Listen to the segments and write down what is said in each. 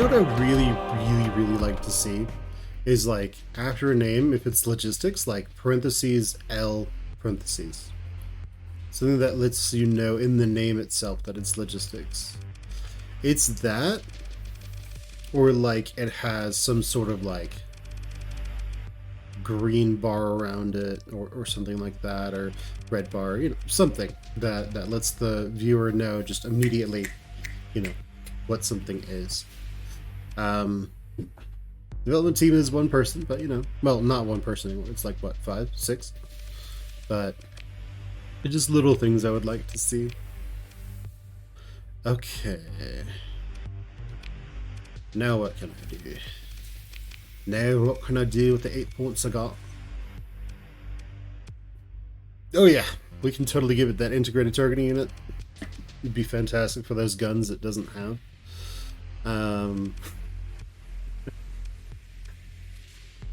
know what I really like to see is like after a name, if it's logistics, like parentheses L parentheses. Something that lets you know in the name itself that it's logistics. It's that, or like it has some sort of like green bar around it, or something like that, or red bar, you know, something that lets the viewer know just immediately, you know, what something is. Development team is one person, but you know, well, not one person anymore. It's like what, 5, 6? But it's just little things I would like to see. Okay. Now what can I do? Now what can I do with the 8 points I got? Oh yeah, we can totally give it that integrated targeting unit. It'd be fantastic for those guns it doesn't have.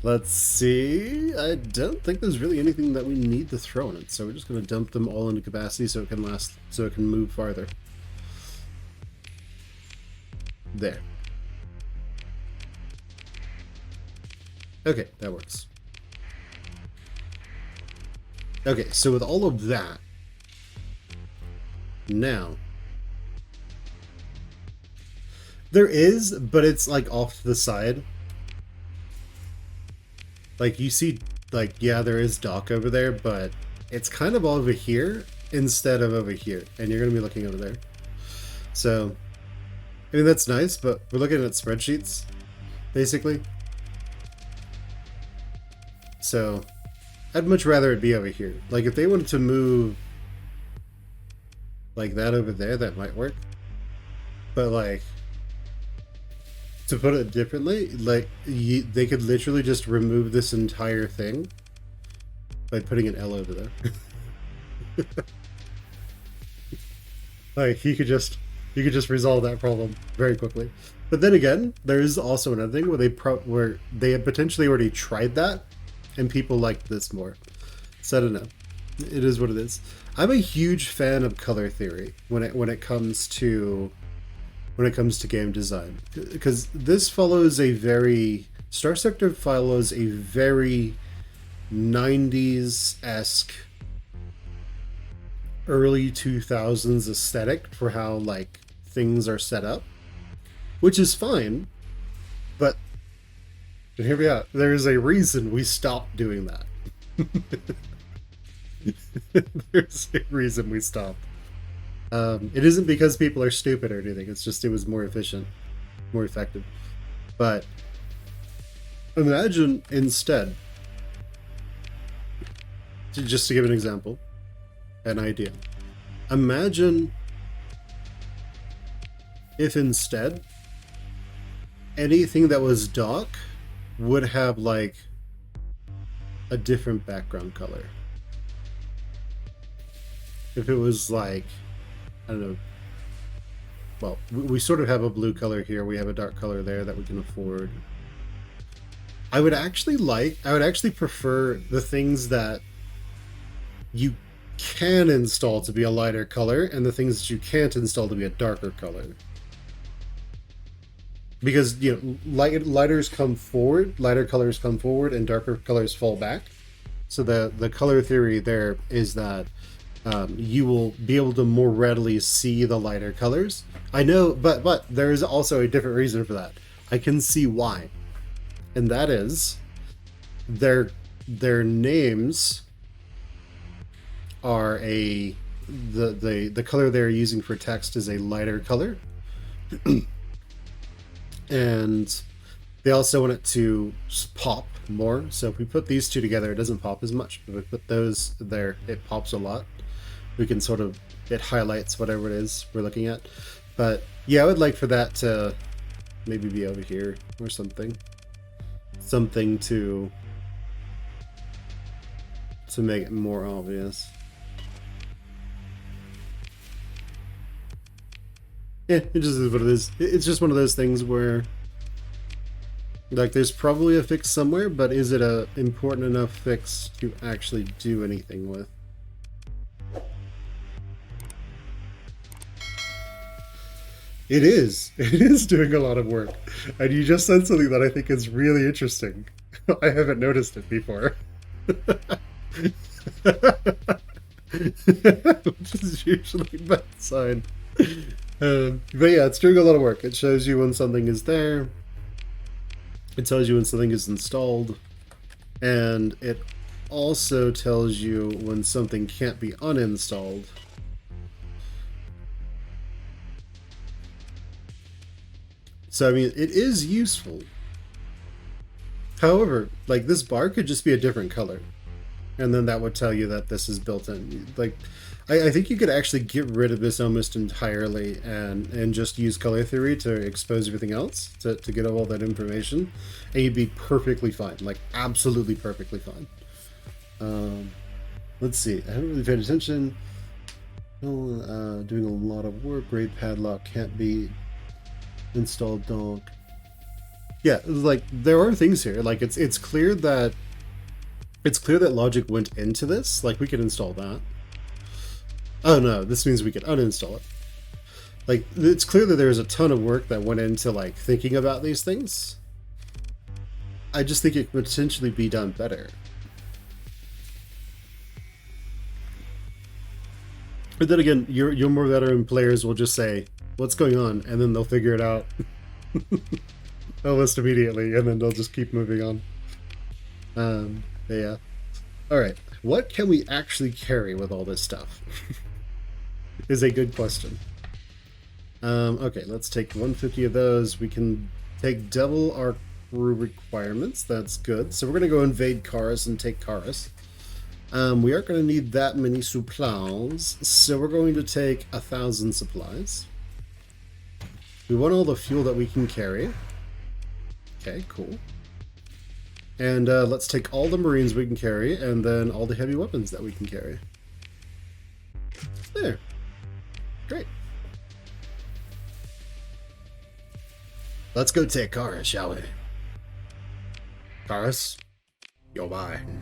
Let's see. I don't think there's really anything that we need to throw in it, so we're just going to dump them all into capacity so it can last, so it can move farther. There. Okay, that works. Okay, so with all of that, now there is, but it's like off to the side. Like you see, like, yeah, there is dock over there, but it's kind of over here instead of over here, and you're gonna be looking over there. So, I mean, that's nice, but we're looking at spreadsheets, basically. So, I'd much rather it be over here. Like, if they wanted to move like that over there, that might work. But, like, to put it differently, like, they could literally just remove this entire thing by putting an L over there. Like, you could just resolve that problem very quickly. But then again, there is also another thing where they had potentially already tried that, and people liked this more. So I don't know. It is what it is. I'm a huge fan of color theory when it comes to game design, because this follows a very Starsector follows a very 90s-esque early 2000s aesthetic for how like things are set up, which is fine, but here we are. There is a reason we stopped doing that. There's a reason we stopped. It isn't because people are stupid or anything. It's just it was more efficient, more effective. But imagine instead, just to give an example, an idea. Imagine if instead anything that was dock would have like a different background color. If it was like, I don't know, well, we sort of have a blue color here, we have a dark color there that we can afford. I would actually prefer the things that you can install to be a lighter color and the things that you can't install to be a darker color. Because, you know, lighter colors come forward, and darker colors fall back. So the color theory there is that you will be able to more readily see the lighter colors. I know, but there is also a different reason for that. I can see why, and that is their names are the color they're using for text is a lighter color. And they also want it to pop more. So if we put these two together, it doesn't pop as much. But if we put those there, it pops a lot. We can sort of, it highlights whatever it is we're looking at. But yeah, I would like for that to maybe be over here or something. Something to make it more obvious. Yeah, it just is what it is. It's just one of those things where, like, there's probably a fix somewhere, but is it a important enough fix to actually do anything with? It is. It is doing a lot of work. And you just said something that I think is really interesting. I haven't noticed it before. Which is usually a bad sign. But yeah, it's doing a lot of work. It shows you when something is there. It tells you when something is installed. And it also tells you when something can't be uninstalled. So, I mean, it is useful. However, like, this bar could just be a different color. And then that would tell you that this is built in. Like, I think you could actually get rid of this almost entirely and just use color theory to expose everything else, to get all that information. And you'd be perfectly fine. Like, absolutely perfectly fine. Let's see. I haven't really paid attention. Doing a lot of work. Grade padlock can't be installed donk. Yeah, like there are things here. Like it's clear that logic went into this. Like we could install that. Oh no, this means we could uninstall it. Like it's clear that there's a ton of work that went into like thinking about these things. I just think it could potentially be done better. But then again, your more veteran players will just say, "What's going on?" and then they'll figure it out. Almost immediately, and then they'll just keep moving on. Yeah. Alright, what can we actually carry with all this stuff? Is a good question. Okay, let's take 150 of those. We can take double our crew requirements. That's good. So we're going to go invade Karis and take Karis. We aren't going to need that many supplies, so we're going to take 1,000 supplies. We want all the fuel that we can carry. Okay, cool. And let's take all the Marines we can carry, and then all the heavy weapons that we can carry. There. Great. Let's go take Karis, shall we? Karis, you're mine.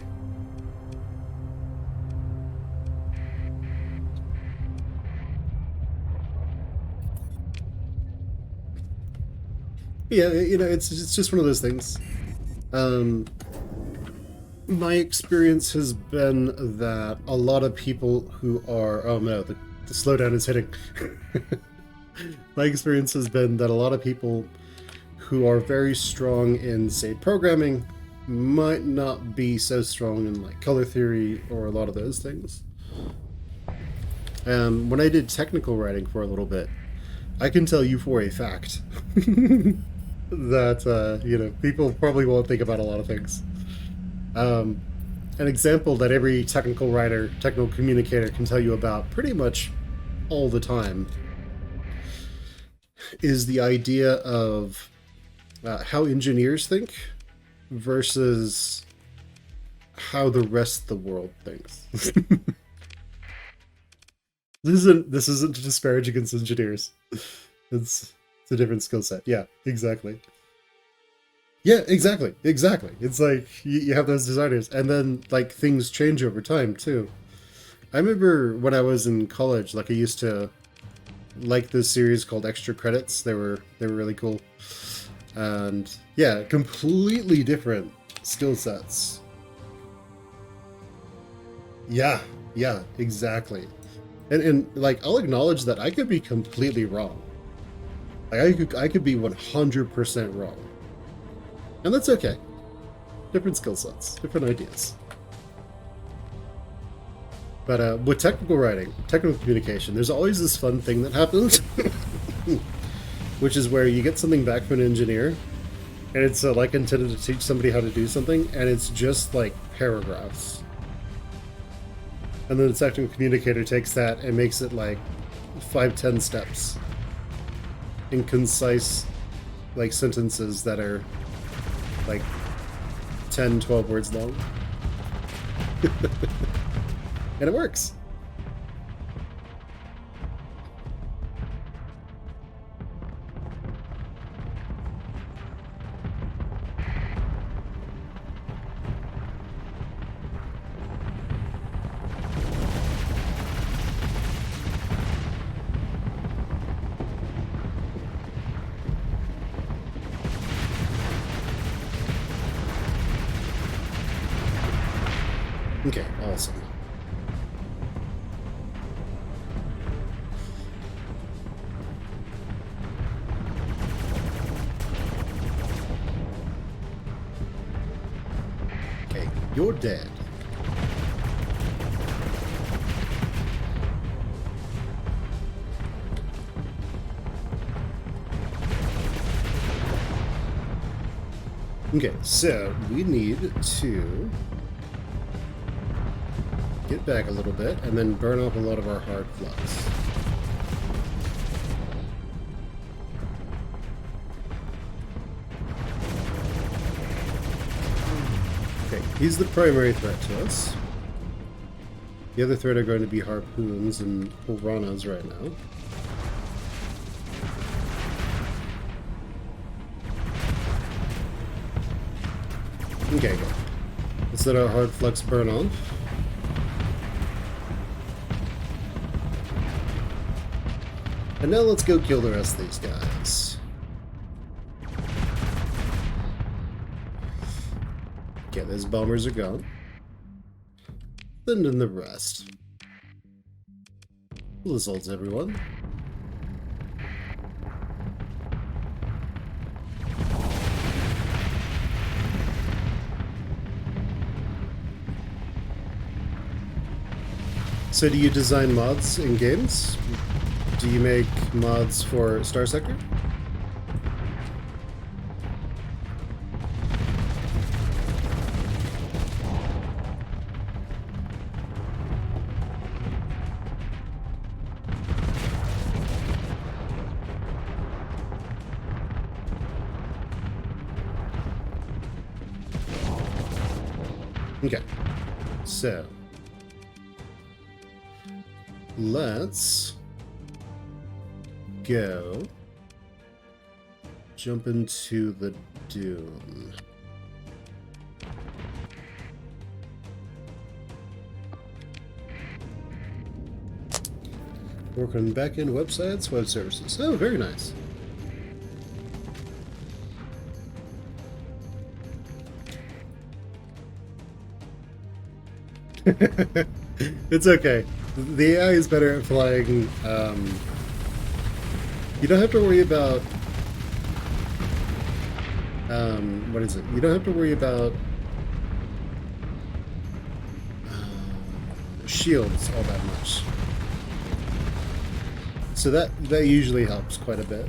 Yeah, you know, it's just one of those things. My experience has been that a lot of people who are... Oh no, the slowdown is hitting. My experience has been that a lot of people who are very strong in, say, programming might not be so strong in, like, color theory or a lot of those things. When I did technical writing for a little bit, I can tell you for a fact that, you know, people probably won't think about a lot of things. An example that every technical writer, technical communicator can tell you about pretty much all the time is the idea of how engineers think versus how the rest of the world thinks. This isn't to disparage against engineers. It's a different skill set. Yeah, exactly. Yeah, exactly. It's like you have those designers, and then like things change over time too. I remember when I was in college, like I used to like this series called Extra Credits. They were really cool, and yeah, completely different skill sets. Yeah, exactly. And like I'll acknowledge that I could be completely wrong. Like I could be 100% wrong. And that's okay. Different skill sets, different ideas. But with technical writing, technical communication, there's always this fun thing that happens, which is where you get something back from an engineer, and it's like intended to teach somebody how to do something, and it's just like paragraphs. And then the technical communicator takes that and makes it like 5-10 steps in concise like sentences that are like 10-12 words long. And it works. awesome. Okay, you're dead. Okay, so we need to get back a little bit and then burn off a lot of our hard flux. Okay, he's the primary threat to us. The other threat are going to be harpoons and piranhas right now. Okay, good. Let's let our hard flux burn off. And now let's go kill the rest of these guys. Okay, those bombers are gone. Send in the rest. Results, everyone. So do you design mods in games? Do you make mods for Starsector? Okay, so let's go jump into the dune. Work on backend websites, web services. Oh, very nice. It's okay. The AI is better at flying. You don't have to worry about what is it? You don't have to worry about shields all that much. So that usually helps quite a bit.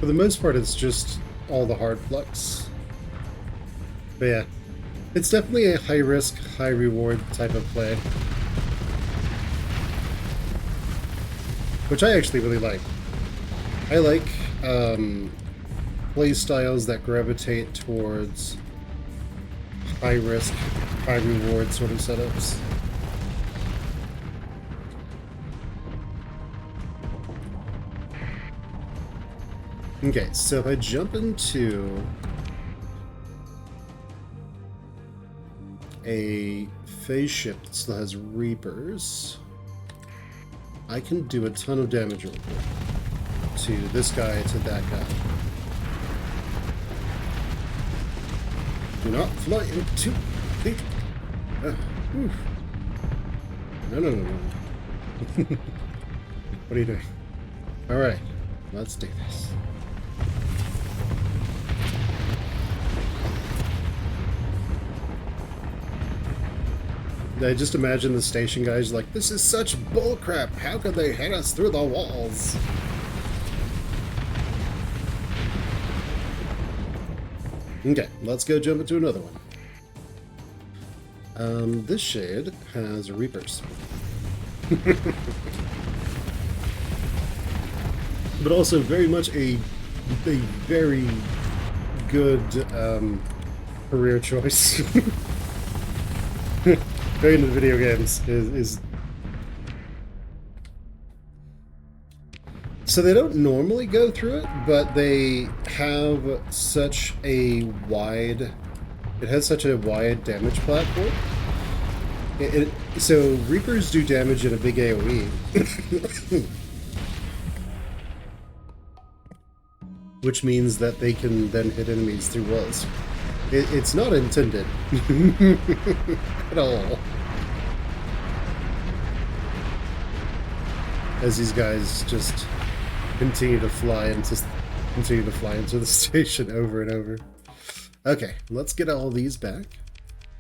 For the most part, it's just all the hard flux. But yeah, it's definitely a high risk, high reward type of play. Which I actually really like. I like play styles that gravitate towards high risk, high reward sort of setups. Okay, so if I jump into a phase ship that still has Reapers, I can do a ton of damage real quick to this guy, to that guy. Do not fly into the... No. What are you doing? Alright, let's do this. I just imagine the station guys like, this is such bullcrap, how could they hit us through the walls? Okay, let's go jump into another one. This shade has Reapers. But also very much a very good career choice. Very into video games is so they don't normally go through it, but they have such a wide damage platform So Reapers do damage in a big AoE. Which means that they can then hit enemies through walls. It's not intended at all. As these guys just continue to fly into the station over and over. Okay, let's get all these back.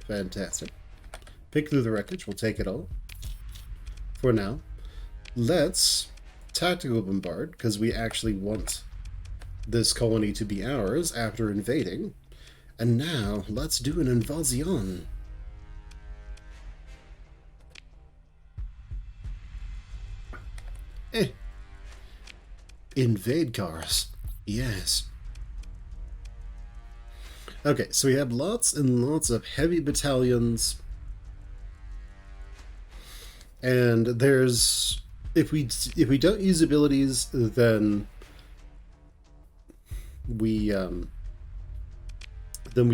Fantastic. Pick through the wreckage. We'll take it all. For now, let's tactical bombard, because we actually want this colony to be ours after invading. And now, let's do an invasion. Invade cars. Yes. Okay, so we have lots and lots of heavy battalions. And there's... If we don't use abilities, then we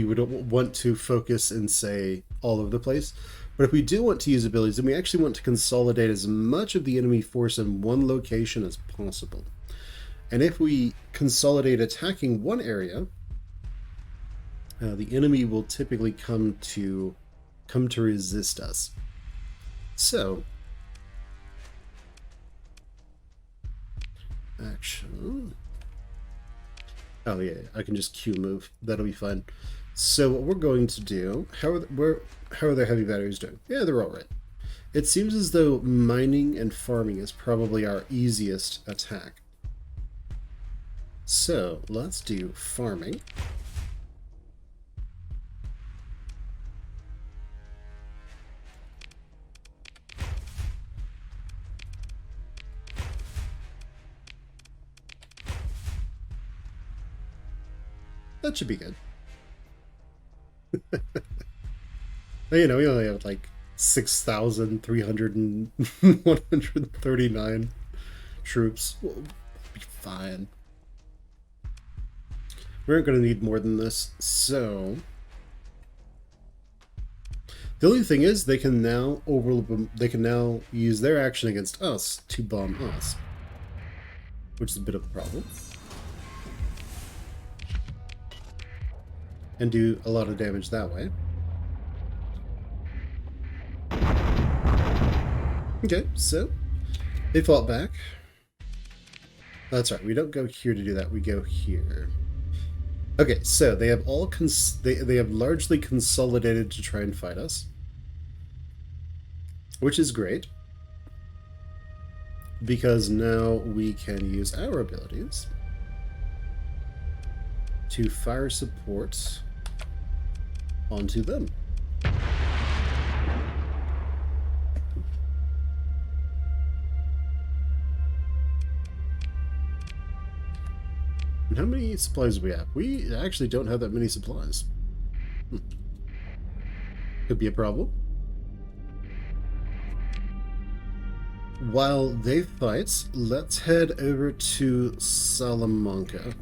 would want to focus and say all over the place. But if we do want to use abilities, then we actually want to consolidate as much of the enemy force in one location as possible. And if we consolidate attacking one area, the enemy will typically come to resist us. So, action. Oh yeah, I can just Q move. That'll be fun. So what we're going to do? How are their heavy batteries doing? Yeah, they're all right. It seems as though mining and farming is probably our easiest attack. So let's do farming. That should be good. You know, we only have like 6,139 troops. We'll be fine. We aren't going to need more than this, so... The only thing is, they can now use their action against us to bomb us, which is a bit of a problem. And do a lot of damage that way. Okay, so they fought back. That's right, we don't go here to do that, we go here. Okay, so they have all they have largely consolidated to try and fight us, which is great because now we can use our abilities to fire support onto them. And how many supplies do we have? We actually don't have that many supplies. Could be a problem. While they fight, let's head over to Salamanca.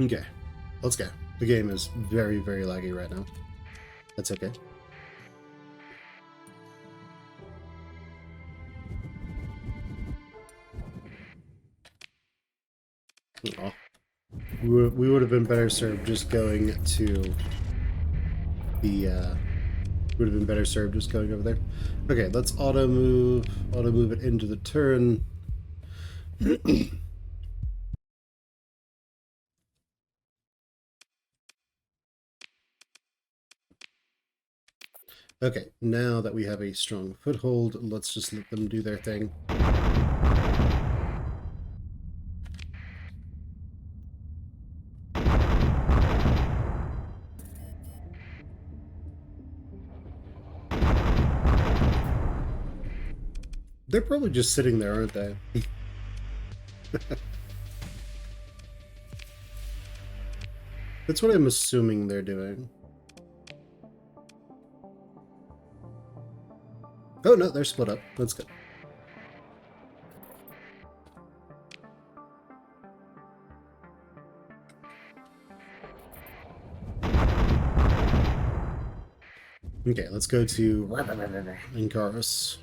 Okay, let's go. The game is very, very laggy right now. That's okay. Oh. We would have been better served just going to the, would have been better served just going over there. Okay, let's auto move it into the turn. Okay, now that we have a strong foothold, let's just let them do their thing. They're probably just sitting there, aren't they? That's what I'm assuming they're doing. Oh no, they're split up. That's good. Okay, let's go to Incarus.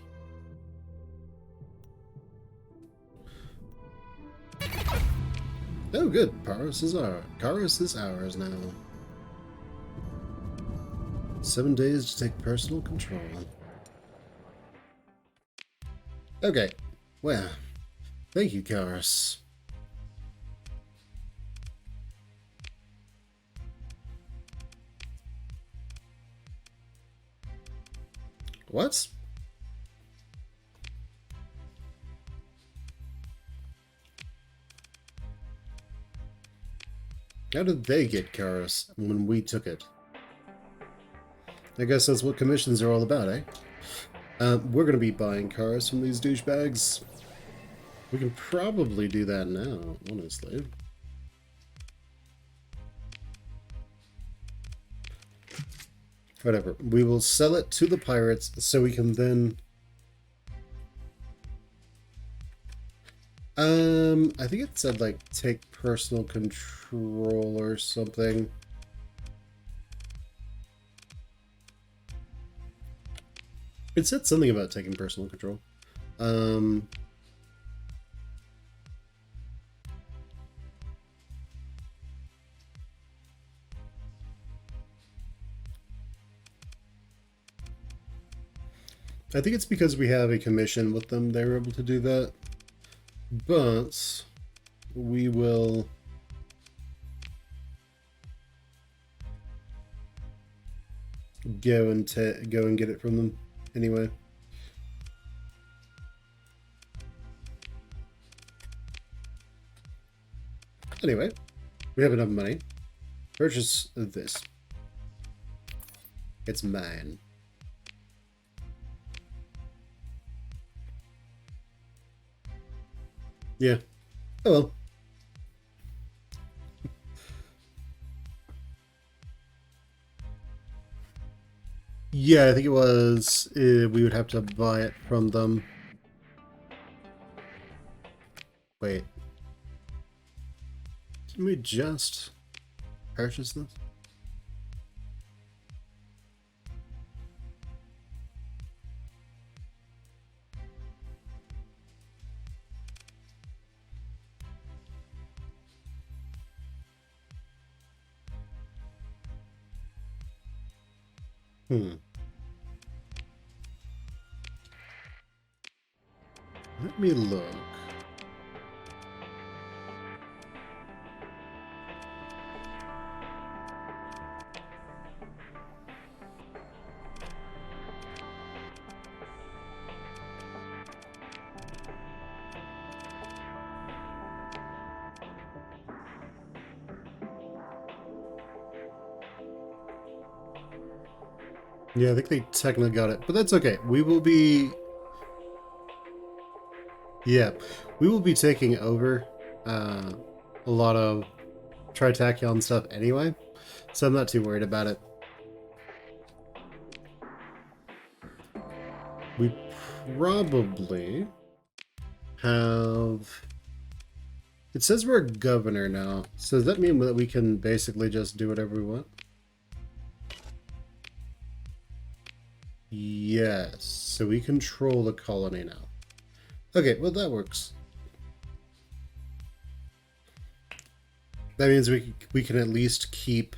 Oh, good. Karos is ours now. 7 days to take personal control. Okay. Well, thank you, Karos. What? How did they get Karos when we took it? I guess that's what commissions are all about, eh? We're gonna be buying Karos from these douchebags. We can probably do that now, honestly. Whatever. We will sell it to the pirates so we can then... I think it said, like, take personal control or something. It said something about taking personal control. I think it's because we have a commission with them, they're able to do that. But we will go and get it from them anyway. Anyway, we have enough money. Purchase this. It's mine. Yeah. Oh well. Yeah, I think it was. We would have to buy it from them. Wait. Can we just purchase this? Let me look. Yeah, I think they technically got it, but that's okay. We will be... Yeah, we will be taking over a lot of Tri-Tachton stuff anyway, so I'm not too worried about it. We probably have... It says we're a governor now, so does that mean that we can basically just do whatever we want? Yes, so we control the colony now. Okay, well that works. That means we can at least keep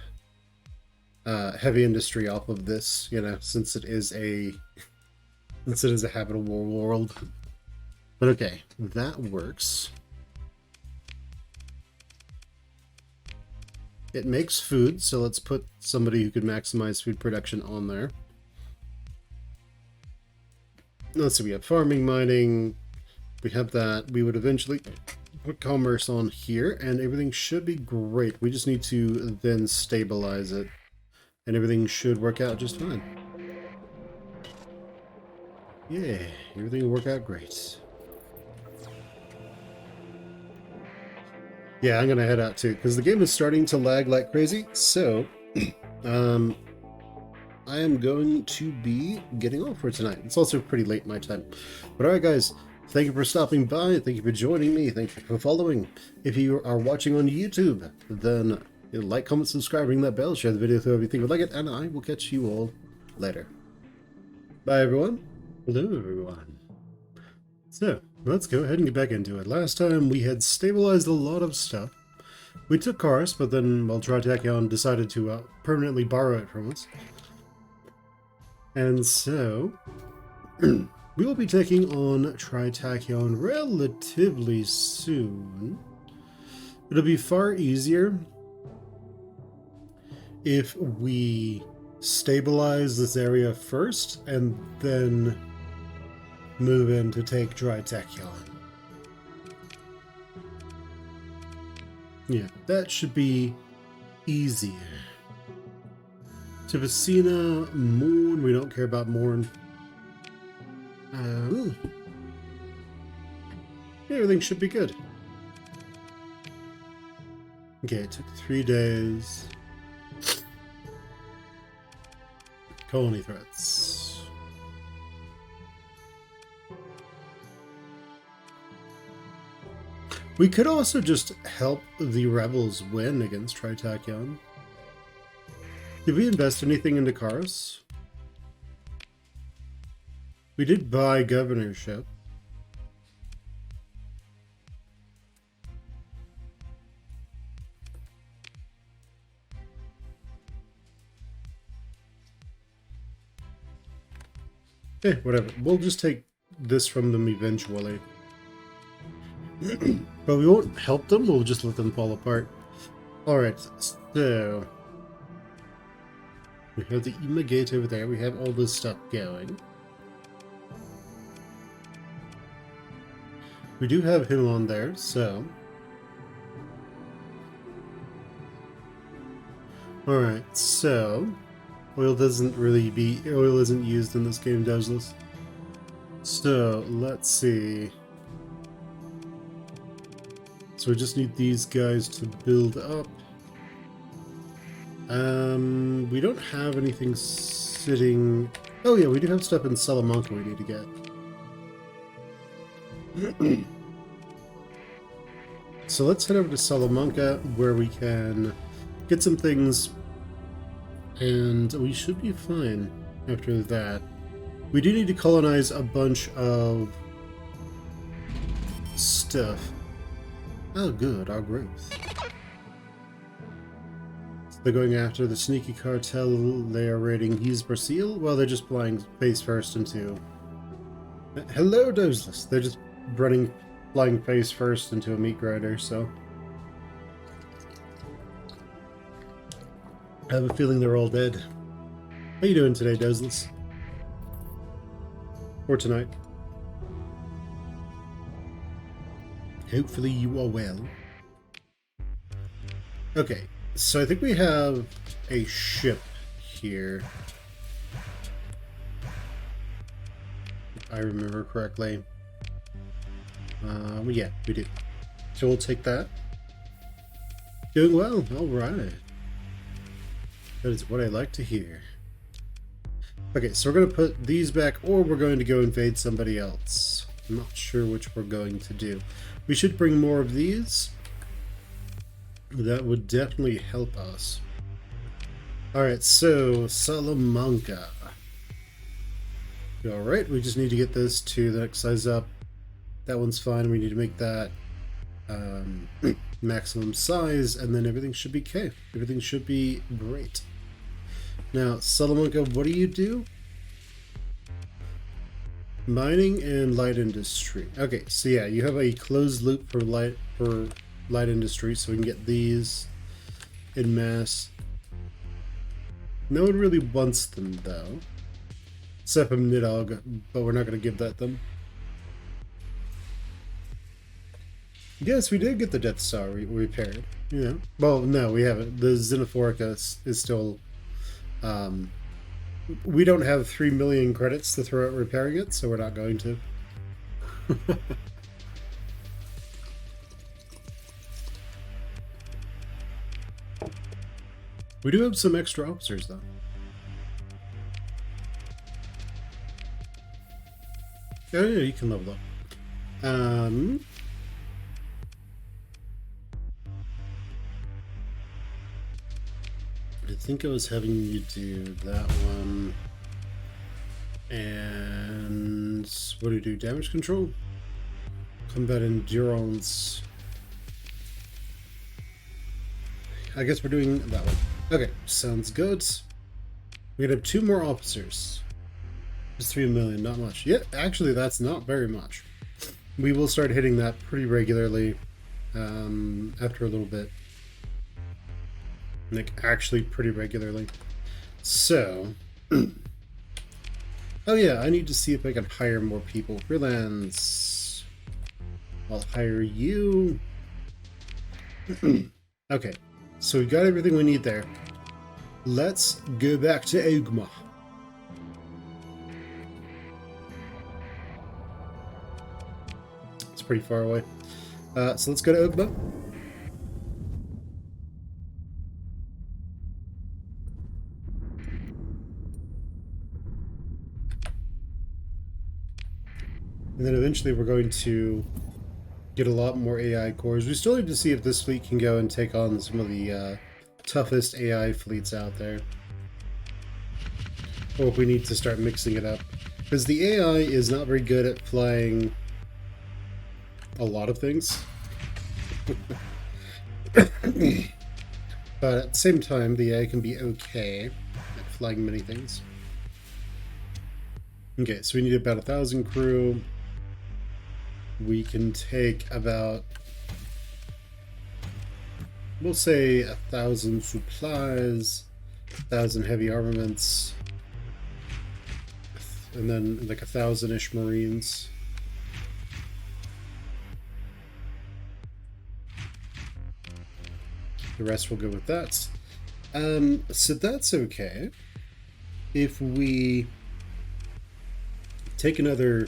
heavy industry off of this, you know, since it is a habitable world. But okay, that works. It makes food, so let's put somebody who could maximize food production on there. Let's see, we have farming, mining, we have that. We would eventually put commerce on here, and everything should be great. We just need to then stabilize it, and everything should work out just fine. Yeah, everything will work out great. Yeah, I'm gonna head out too, because the game is starting to lag like crazy, so I am going to be getting off for tonight. It's also pretty late my time. But alright guys, thank you for stopping by, thank you for joining me, thank you for following. If you are watching on YouTube, then like, comment, subscribe, ring that bell, share the video with whoever you think would like it, and I will catch you all later. Bye everyone. Hello everyone. So, let's go ahead and get back into it. Last time we had stabilized a lot of stuff. We took cars, but then, well, Tri-Tachton decided to permanently borrow it from us. And so, we will be taking on Tri-Tachton relatively soon. It'll be far easier if we stabilize this area first and then move in to take Tri-Tachton. Yeah, that should be easier. Tivicina, Morn, we don't care about Morn. Everything should be good. Okay, it took 3 days. Colony threats. We could also just help the rebels win against Tri-Tachton. Did we invest anything into Karos? We did buy governorship. Eh, whatever. We'll just take this from them eventually. But we won't help them, we'll just let them fall apart. Alright, so... we have the Ema Gate over there, we have all this stuff going. We do have him on there, so... alright, so... oil isn't used in this game, does. So, let's see... so we just need these guys to build up. We don't have anything sitting... oh yeah, we do have stuff in Salamanca we need to get. So let's head over to Salamanca where we can get some things and we should be fine after that. We do need to colonize a bunch of stuff. Oh good, our growth. So they're going after the sneaky cartel, they are raiding East Brazil? Well, they're just flying face first into... hello, Dozeless! They're just flying face first into a meat grinder, so... I have a feeling they're all dead. How you doing today, Dozeless? Or tonight? Hopefully you are well. Okay, so I think we have a ship here. If I remember correctly. Yeah, we do. So we'll take that. Doing well, alright. That is what I like to hear. Okay, so we're going to put these back, or we're going to go invade somebody else. I'm not sure which we're going to do. We should bring more of these. That would definitely help us. Alright, so Salamanca. Alright, we just need to get this to the next size up. That one's fine. We need to make that maximum size, and then everything should be okay. Everything should be great. Now, Salamanca, what do you do? Mining and light industry. Okay, so yeah, you have a closed loop for light industry, so we can get these in mass. No one really wants them though, except for Nidog, but we're not going to give that them. Yes, we did get the Death Star repaired. Yeah. Well, no, we haven't. The Xenophorica is still. We don't have 3 million credits to throw at repairing it, so we're not going to. We do have some extra officers, though. Oh yeah, you can level up. I think I was having you do that one. And what do you do? Damage control? Combat endurance. I guess we're doing that one. Okay, sounds good. We could have 2 more officers. Just 3 million, not much. Yeah, actually, that's not very much. We will start hitting that pretty regularly after a little bit. Like, actually pretty regularly. So... oh yeah, I need to see if I can hire more people. Freelance. I'll hire you. Okay, so we got everything we need there. Let's go back to Ogma. It's pretty far away. So let's go to Ogma. And then eventually we're going to get a lot more AI cores. We still need to see if this fleet can go and take on some of the toughest AI fleets out there. Or if we need to start mixing it up. Because the AI is not very good at flying a lot of things. But at the same time, the AI can be okay at flying many things. Okay, so we need about 1,000 crew. We can take about, we'll say 1,000 supplies, 1,000 heavy armaments, and then like 1,000-ish marines. The rest will go with that. So that's okay. If we take another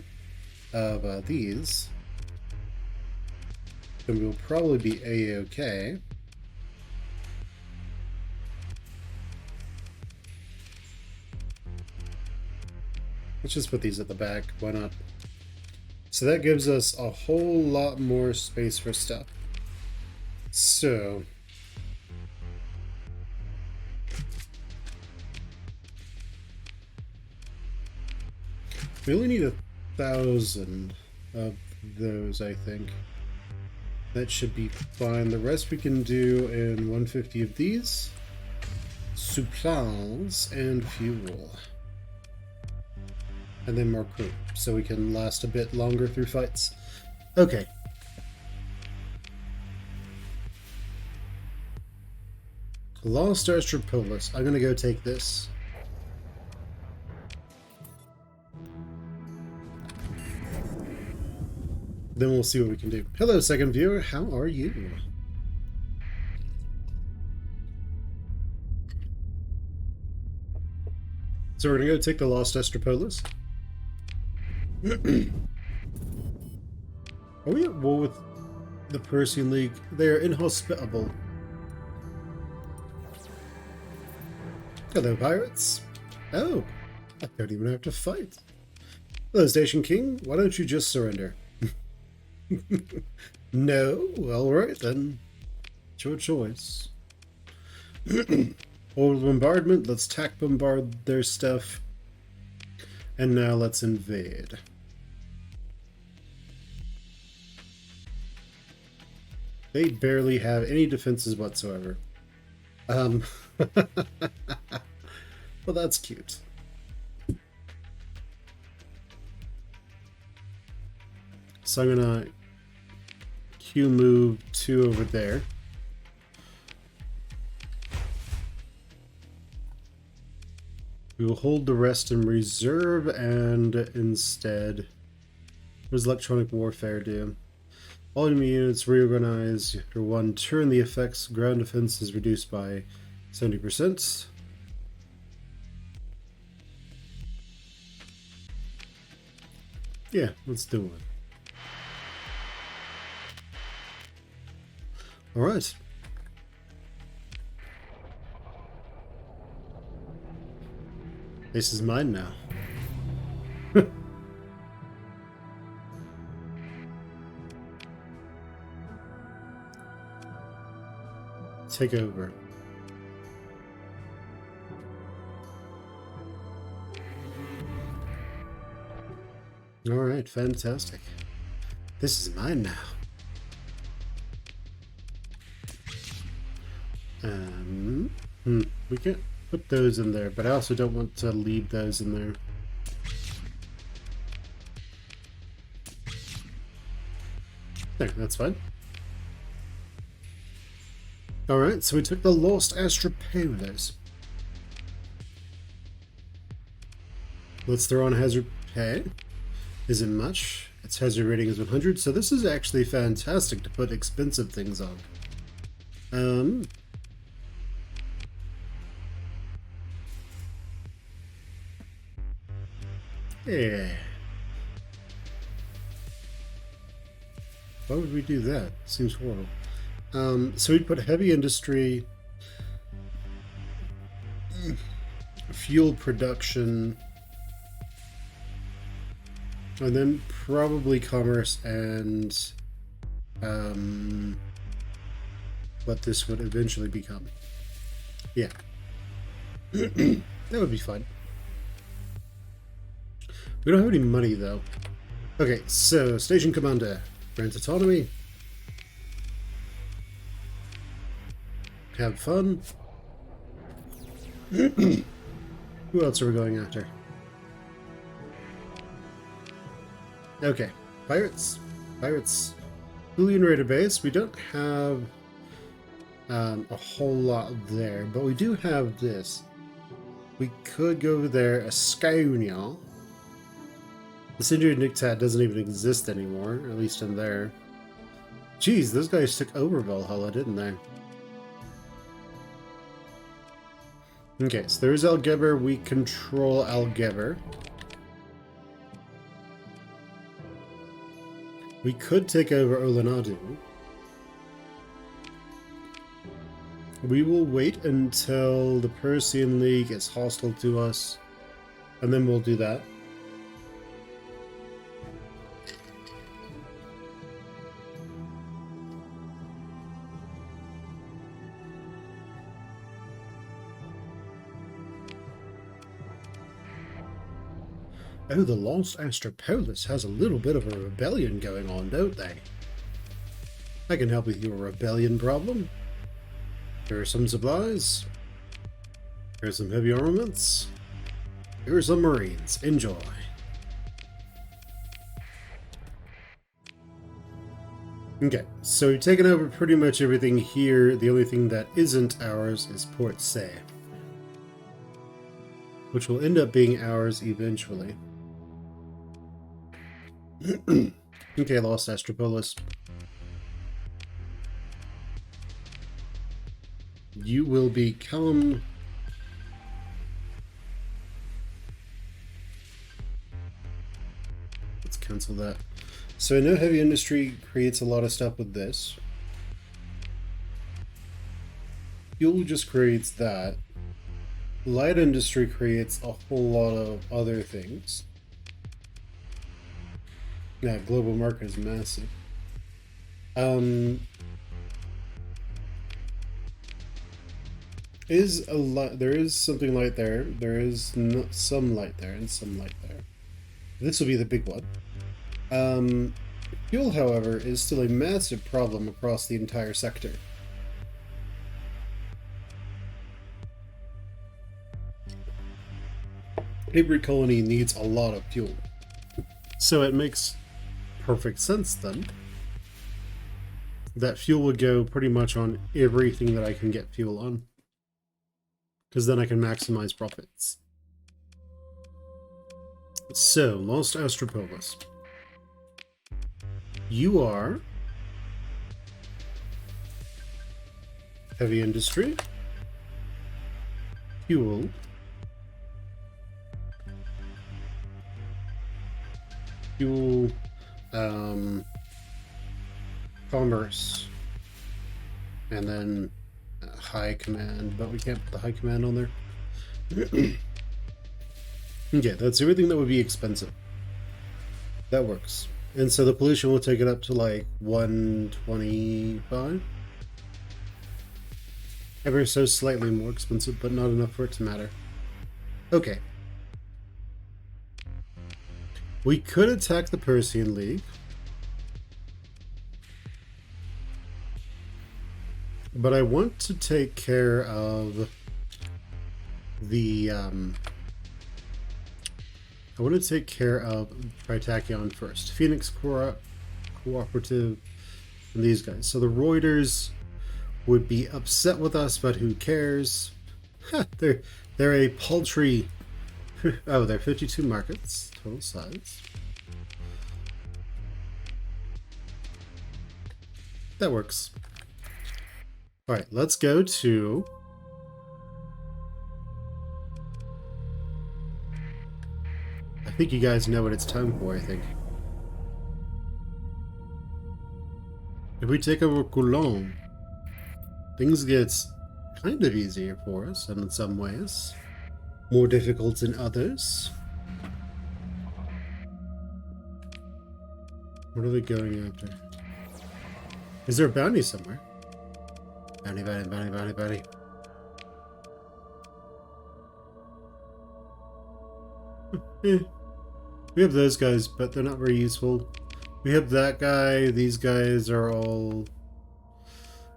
of these, then we'll probably be A-okay. Let's just put these at the back. Why not? So that gives us a whole lot more space for stuff. So... we only need 1,000 of those, I think. That should be fine. The rest we can do in 150 of these. Supplies and fuel. And then more crew, so we can last a bit longer through fights. Okay. Lost Astropolis. I'm gonna go take this. Then we'll see what we can do. Hello, second viewer. How are you? So we're gonna go take the Lost Astropolis. Are we at war with the Persian League? They are inhospitable. Hello, pirates. Oh, I don't even have to fight. Hello, Station King. Why don't you just surrender? No? Alright then. It's your choice. Orbital bombardment. Let's tack bombard their stuff. And now let's invade. They barely have any defenses whatsoever. Well, that's cute. So I'm gonna Q move 2 over there. We will hold the rest in reserve and instead... what does electronic warfare do? All enemy units reorganize after 1 turn. The effect's ground defense is reduced by 70%. Yeah, let's do it. Alright. This is mine now. take over. Alright, fantastic. This is mine now. We can put those in there, but I also don't want to leave those in there. There, that's fine. Alright, so we took the Lost Astropolis. Let's throw on hazard pay. Isn't much. Its hazard rating is 100, so this is actually fantastic to put expensive things on. Yeah. Why would we do that? Seems horrible. So we'd put heavy industry, fuel production, and then probably commerce and what this would eventually become. Yeah. That would be fun. We don't have any money though. Okay, so Station Commander grants autonomy. Have fun. Who else are we going after? Okay, pirates. Pirates. Julian Raider Base. We don't have a whole lot there, but we do have this. We could go over there, Ascania. The Sindri Nictat doesn't even exist anymore, at least in there. Jeez, those guys took over Valhalla, didn't they? Okay, so there's Algeber. We control Algeber. We could take over Olanadu. We will wait until the Persian League is hostile to us, and then we'll do that. Oh, the Lost Astropolis has a little bit of a rebellion going on, don't they? I can help with your rebellion problem. Here are some supplies. Here are some heavy armaments. Here are some marines. Enjoy. Okay, so we've taken over pretty much everything here. The only thing that isn't ours is Port Said, which will end up being ours eventually. Okay, Lost Astropolis. You will become... Let's cancel that. So I know heavy industry creates a lot of stuff with this. Fuel just creates that. Light industry creates a whole lot of other things. Yeah, global market is massive. There is something light there. There is some light there and some light there. This will be the big one. Fuel, however, is still a massive problem across the entire sector. Every colony needs a lot of fuel. So it makes perfect sense then that fuel would go pretty much on everything that I can get fuel on, because then I can maximize profits. So, Lost Astropolis. You are heavy industry, fuel, commerce, and then high command, but we can't put the high command on there. Okay, that's everything that would be expensive. That works. And so the pollution will take it up to like 125. Ever so slightly more expensive, but not enough for it to matter. Okay. We could attack the Persian League. But I want to take care of the, I want to take care of Tri-Tachton first. Phoenix Cooperative and these guys. So the Reuters would be upset with us, but who cares? They're a paltry... Oh, they're 52 markets, total size. That works. Alright, let's go to... I think you guys know what it's time for, I think. If we take over Coulon, things get kind of easier for us, and in some ways, more difficult in others. What are they going after? Is there a bounty somewhere? Bounty, bounty, bounty, bounty, bounty. We have those guys, but they're not very useful. We have that guy. These guys are all...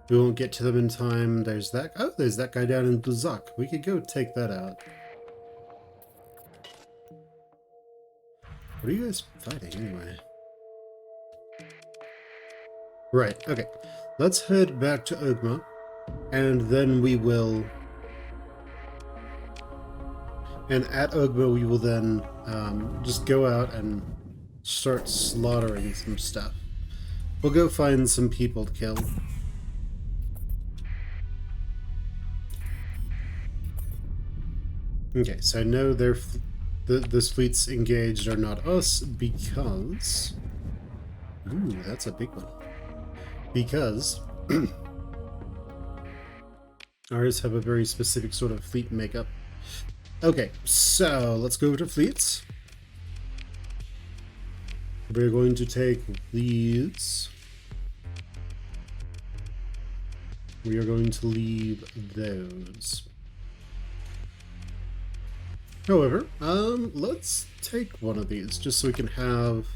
We won't get to them in time. There's that... Oh, there's that guy down in Bluzak. We could go take that out. What are you guys fighting, anyway? Right, okay. Let's head back to Ogma, and then we will... And at Ogma, we will then just go out and start slaughtering some stuff. We'll go find some people to kill. Okay, so I know this fleet's engaged are not us because... Ooh, that's a big one. Because ours have a very specific sort of fleet makeup. Okay, so let's go to fleets. We're going to take these. We are going to leave those. However, let's take one of these just so we can have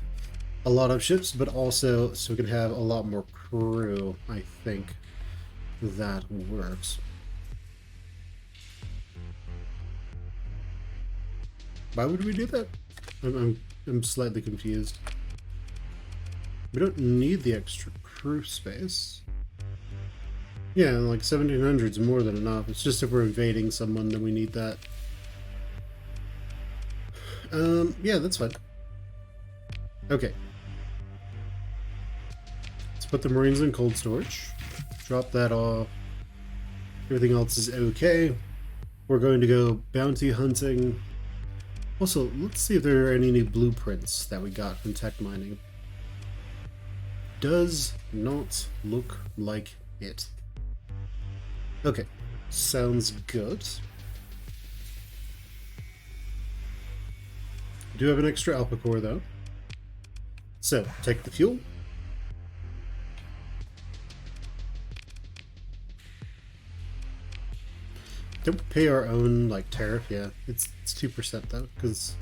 a lot of ships, but also so we can have a lot more crew. I think that works. Why would we do that? I'm slightly confused. We don't need the extra crew space. Yeah, like 1700 is more than enough. It's just if we're invading someone, then we need that. Yeah, that's fine. Okay. Let's put the Marines in cold storage. Drop that off. Everything else is okay. We're going to go bounty hunting. Also, let's see if there are any new blueprints that we got from tech mining. Does not look like it. Okay, sounds good. Do have an extra alpha core though. So, take the fuel. Don't pay our own like tariff, yeah. It's 2% though, because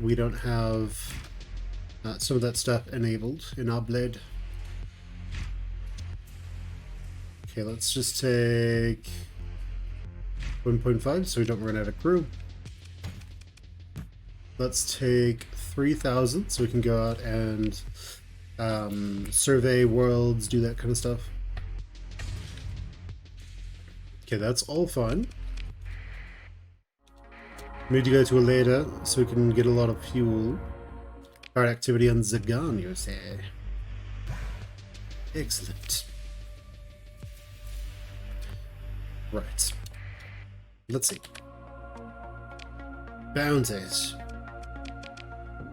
we don't have some of that stuff enabled in our blade. Okay, let's just take 1.5 so we don't run out of crew. Let's take 3,000 so we can go out and survey worlds, do that kind of stuff. Okay, that's all fine. We need to go to Aleda so we can get a lot of fuel. Start activity on Zagan, you say? Excellent. Right. Let's see. Bounties.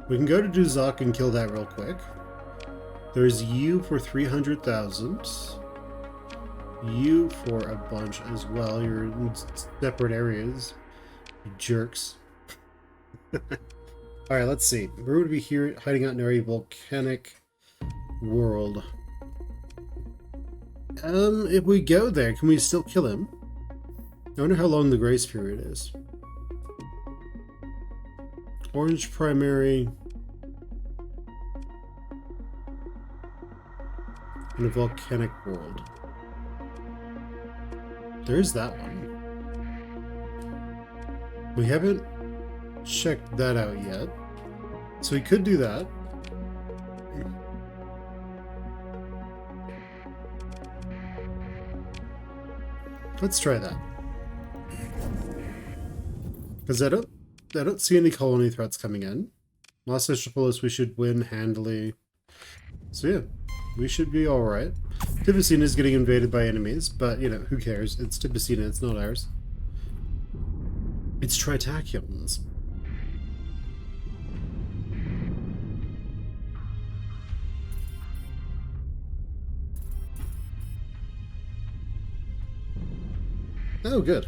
We can go to Duzak and kill that real quick. There's you for 300,000. You for a bunch as well. You're in separate areas. You jerks. Alright, let's see. Where would we here hiding out in a volcanic world? If we go there, can we still kill him? I wonder how long the grace period is. Orange primary. In a volcanic world. There's that one. We haven't checked that out yet. So we could do that. Let's try that. Because I don't see any colony threats coming in. Los Istropolis we should win handily. So yeah, we should be alright. Tipicina is getting invaded by enemies, but you know, who cares? It's Tipicina, it's not ours. It's Tri-Tachton's. Oh, good.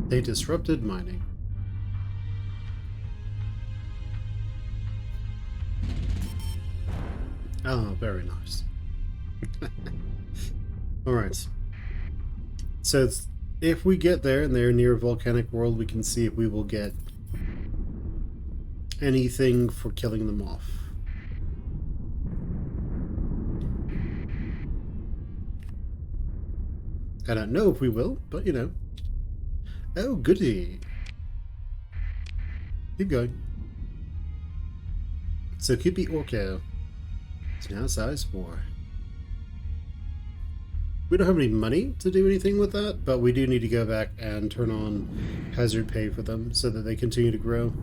They disrupted mining. Oh, very nice. Alright. So it's, if we get there and they're near a volcanic world, we can see if we will get anything for killing them off. I don't know if we will, but you know. Oh, goody. Keep going. So Kipi Orko. It's now size 4. We don't have any money to do anything with that, but we do need to go back and turn on hazard pay for them so that they continue to grow.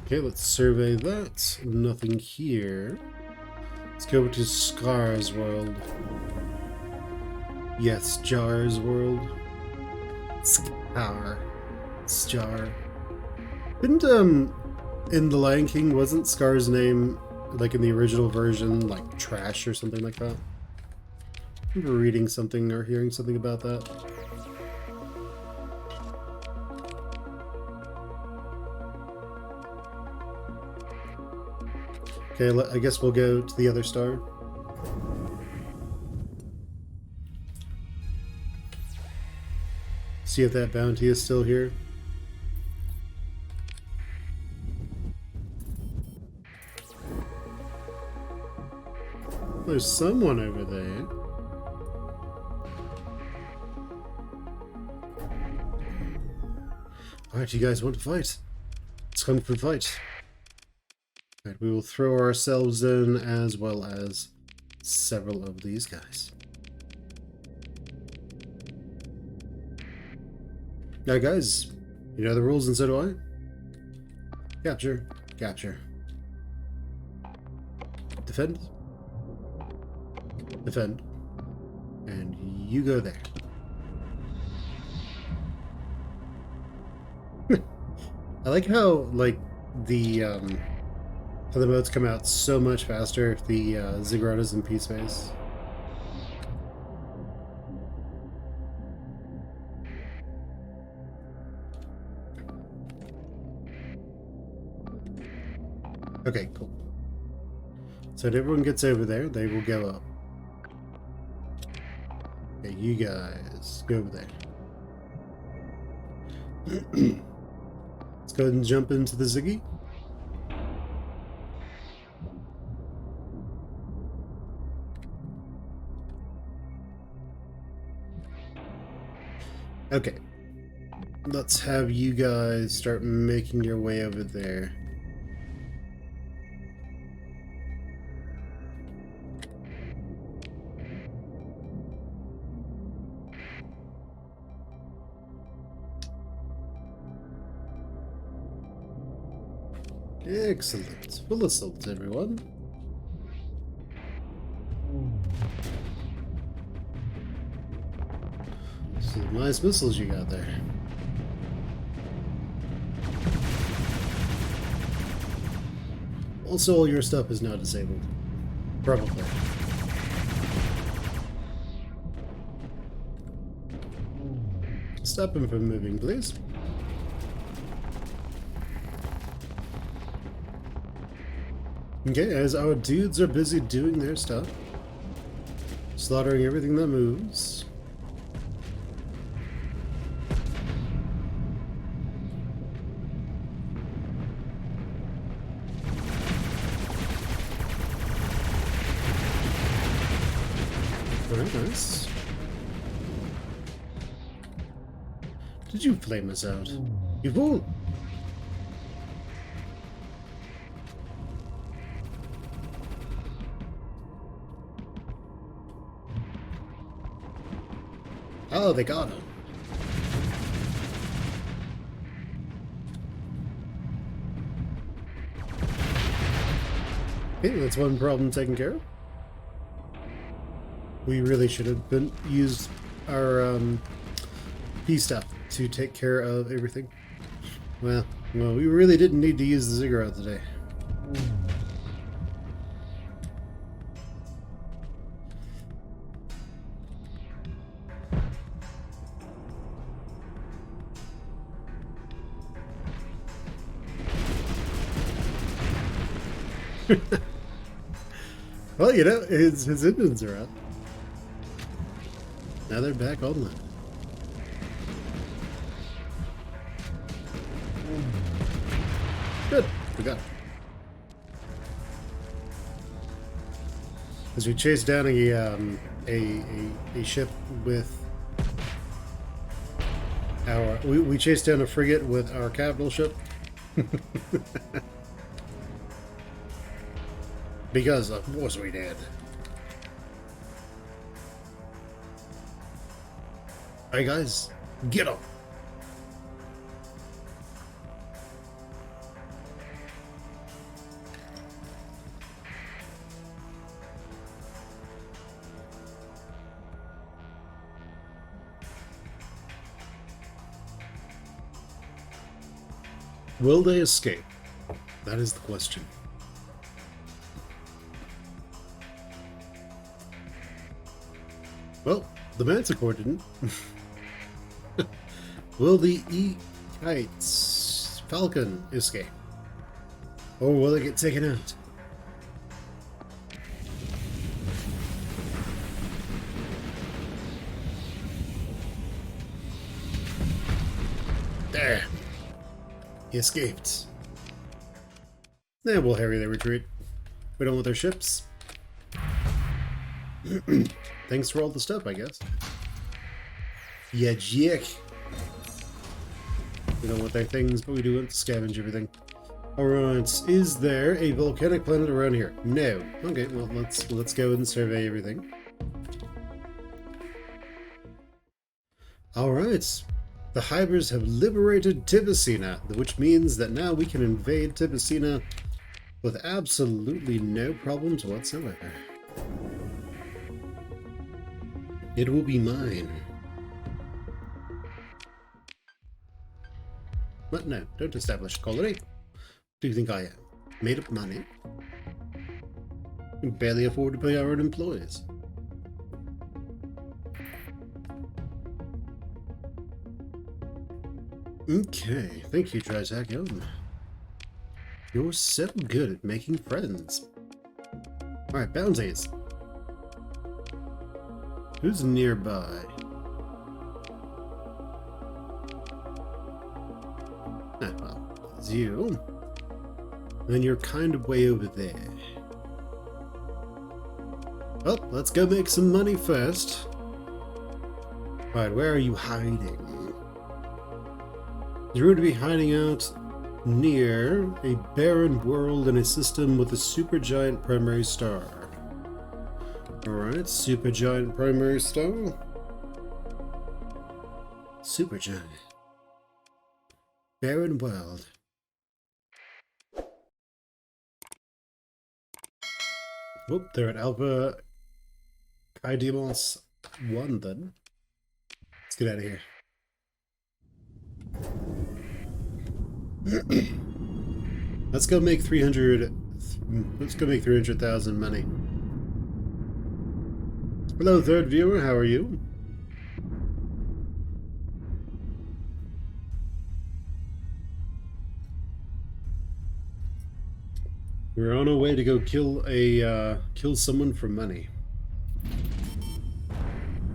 Okay, let's survey that. Nothing here. Let's go to Scar's world. Yes, Jar's world. Scar. Didn't, in The Lion King, wasn't Scar's name, like in the original version, like Trash or something like that? I remember reading something or hearing something about that. Okay, I guess we'll go to the other star. See if that bounty is still here. There's someone over there. Alright, you guys want to fight? Let's come for a fight. Alright, we will throw ourselves in as well as several of these guys. Now guys, you know the rules and so do I. Capture, capture. Defend. Defend. And you go there. I like how, like, the modes come out so much faster if the Ziggurata's in P-Space. Okay, cool. So if everyone gets over there, they will go up. Okay, you guys, go over there. Let's go ahead and jump into the Ziggy. Okay. Let's have you guys start making your way over there. Excellent. Full assault, everyone. Some nice missiles you got there. Also, all your stuff is now disabled. Probably. Stop him from moving, please. Okay, as our dudes are busy doing their stuff, slaughtering everything that moves. Very nice. Did you flame us out? You fool! Oh, they got him. Okay, that's one problem taken care of. We really should have used our P stuff to take care of everything. Well, we really didn't need to use the ziggurat today. Well, you know, his engines are out. Now they're back online. Good, we got it. As we chase down a ship with our we chased down a frigate with our capital ship. Because of course we did. Alright guys, get up. Will they escape? That is the question. Well, the Manticore didn't. Will the E48 Falcon escape? Or will it get taken out? There. He escaped. Then we'll harry their retreat. We don't want their ships. Thanks for all the stuff, I guess. Yeah, jick. We don't want their things, but we do want to scavenge everything. Alright, is there a volcanic planet around here? No. Okay, well let's go and survey everything. Alright. The Hybers have liberated Tibicina, which means that now we can invade Tibicina with absolutely no problems whatsoever. It will be mine. But no, don't establish a colony. Do you think I am? Made up money? We barely afford to pay our own employees. Okay, thank you, Tri-Tachton. You're so good at making friends. Alright, bounties. Who's nearby? Ah, well, it's you. Then you're kind of way over there. Well, let's go make some money first. Alright, where are you hiding? You're going to be hiding out near a barren world in a system with a supergiant primary star. Alright, supergiant primary star. Supergiant. Barren world. Whoop, they're at Alpha Idemos 1 then. Let's get out of here. Let's go make 300. Let's go make 300,000 money. Hello, third viewer. How are you? We're on our way to go kill someone for money.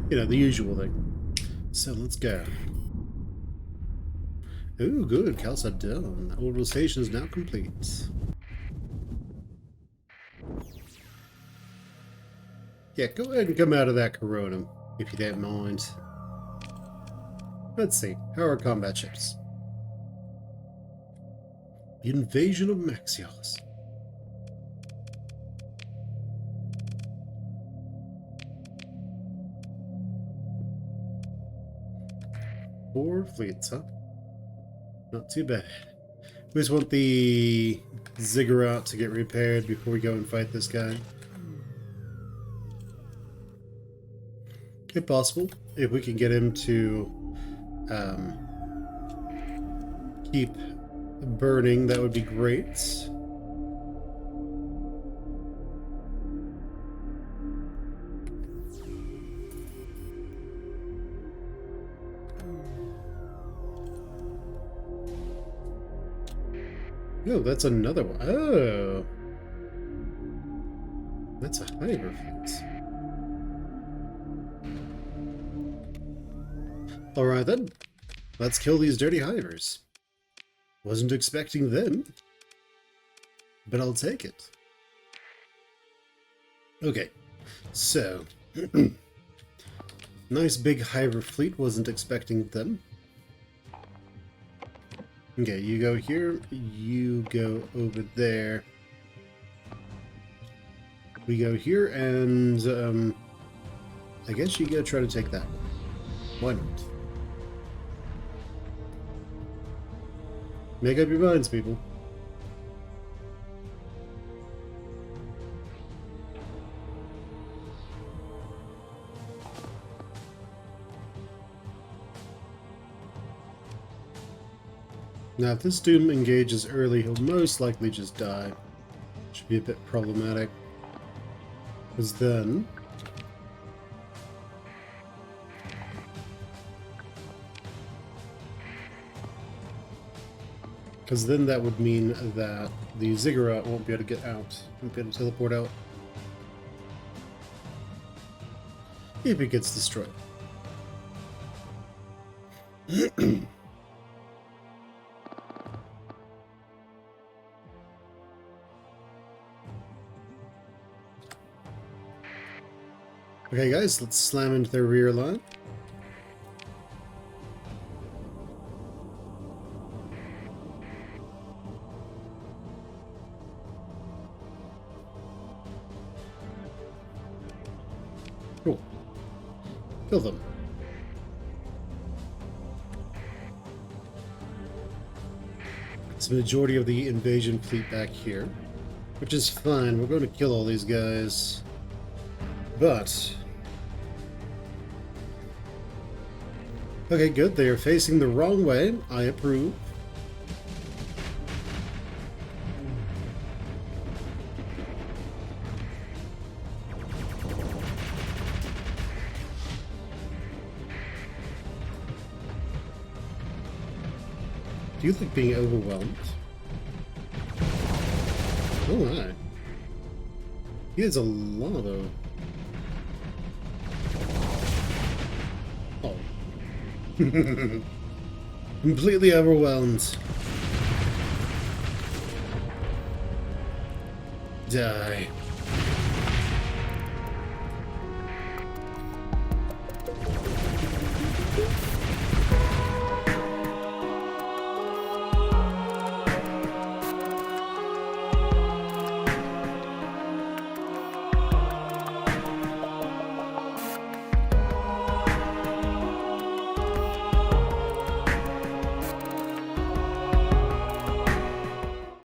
You know, the usual thing. So let's go. Ooh, good. Cal's are done. Orbital station is now complete. Yeah, go ahead and come out of that corona, if you don't mind. Let's see. How are combat ships? The invasion of Maxios. Four fleets, huh? Not too bad. We just want the ziggurat to get repaired before we go and fight this guy. If possible, if we can get him to keep burning, that would be great. Oh, that's another one. Oh. That's a Hiver fleet. Alright then. Let's kill these dirty Hivers. Wasn't expecting them, but I'll take it. Okay, so nice big Hiver fleet, wasn't expecting them. Okay, you go here, you go over there. We go here, and I guess you go try to take that one. Why not? Make up your minds, people. Now, if this Doom engages early, he'll most likely just die. Should be a bit problematic. Because then... that would mean that the ziggurat won't be able to get out. Won't be able to teleport out. If it gets destroyed. Okay guys, let's slam into their rear line. Cool. Kill them. It's the majority of the invasion fleet back here, which is fine. We're going to kill all these guys. But... okay, good. They are facing the wrong way. I approve. Do you think being overwhelmed? Oh my. He has a lot of... oh. Completely overwhelmed. Die.